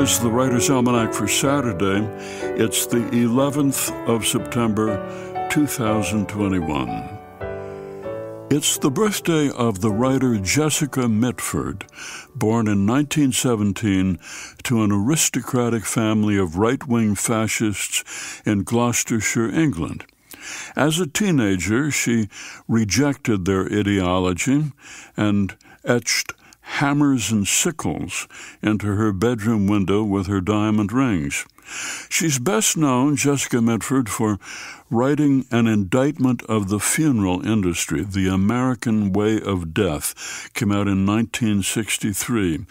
is the Writer's Almanac for Saturday. It's the 11th of September, 2021. It's the birthday of the writer Jessica Mitford, born in 1917 to an aristocratic family of right-wing fascists in Gloucestershire, England. As a teenager, she rejected their ideology and etched hammers and sickles into her bedroom window with her diamond rings. She's best known, Jessica Mitford, for writing an indictment of the funeral industry. The American Way of Death came out in 1963.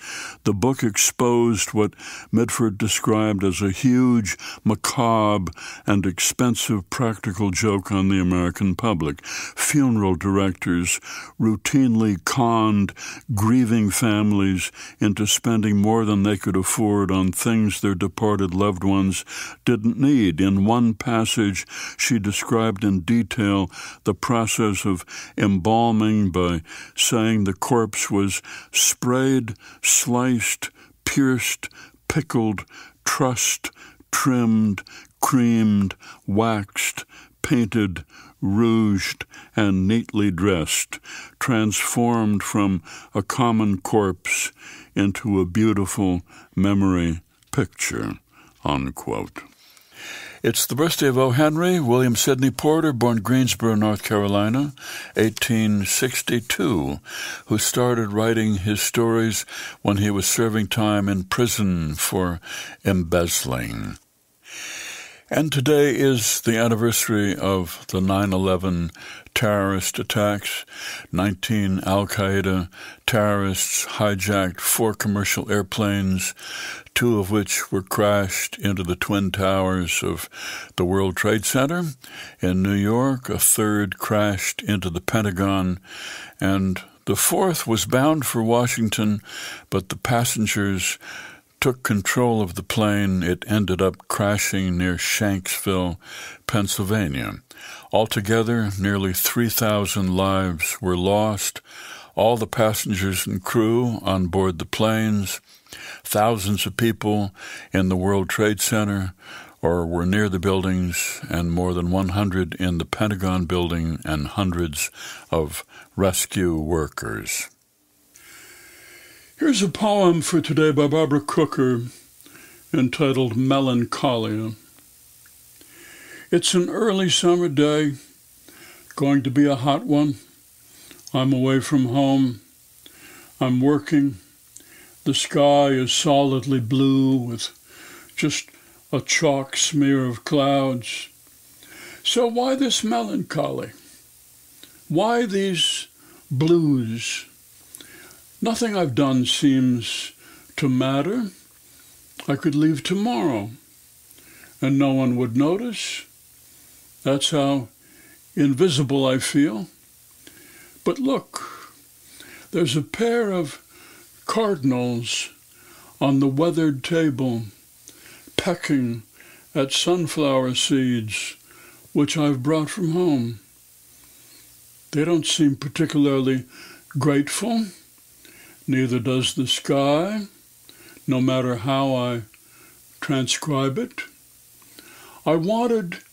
The book exposed what Mitford described as a huge, macabre, and expensive practical joke on the American public. Funeral directors routinely conned grieving families into spending more than they could afford on things their departed loved ones didn't need. In one passage, she described in detail the process of embalming by saying the corpse was sprayed, sliced, pierced, pickled, trussed, trimmed, creamed, waxed, painted, rouged, and neatly dressed, transformed from a common corpse into a beautiful memory picture, unquote. It's the birthday of O. Henry, William Sidney Porter, born Greensboro, North Carolina, 1862, who started writing his stories when he was serving time in prison for embezzling. And today is the anniversary of the 9/11 terrorist attacks. 19 al-Qaeda terrorists hijacked 4 commercial airplanes, 2 of which were crashed into the Twin Towers of the World Trade Center in New York. A 3rd crashed into the Pentagon, and the 4th was bound for Washington, but the passengers took control of the plane. It ended up crashing near Shanksville, Pennsylvania. Altogether, nearly 3,000 lives were lost. All the passengers and crew on board the planes, thousands of people in the World Trade Center or were near the buildings, and more than 100 in the Pentagon building and hundreds of rescue workers. Here's a poem for today by Barbara Cooker entitled Melancholia. It's an early summer day, going to be a hot one. I'm away from home. I'm working. The sky is solidly blue with just a chalk smear of clouds. So why this melancholy? Why these blues? Nothing I've done seems to matter. I could leave tomorrow, and no one would notice. That's how invisible I feel. But look, there's a pair of cardinals on the weathered table, pecking at sunflower seeds, which I've brought from home. They don't seem particularly grateful. Neither does the sky, no matter how I transcribe it. I wanted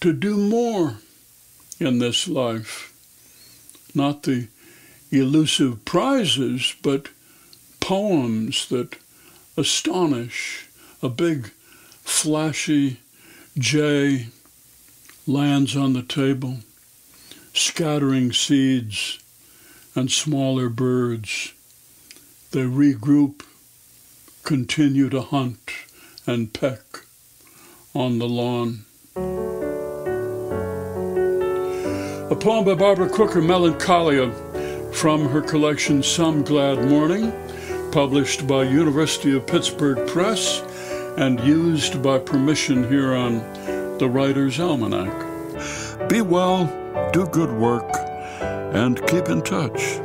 to do more in this life. Not the elusive prizes, but poems that astonish. A big, flashy jay lands on the table, scattering seeds and smaller birds. They regroup, continue to hunt and peck on the lawn. A poem by Barbara Cooker, Melancholia, from her collection Some Glad Morning, published by University of Pittsburgh Press and used by permission here on the Writer's Almanac. Be well, do good work, and keep in touch.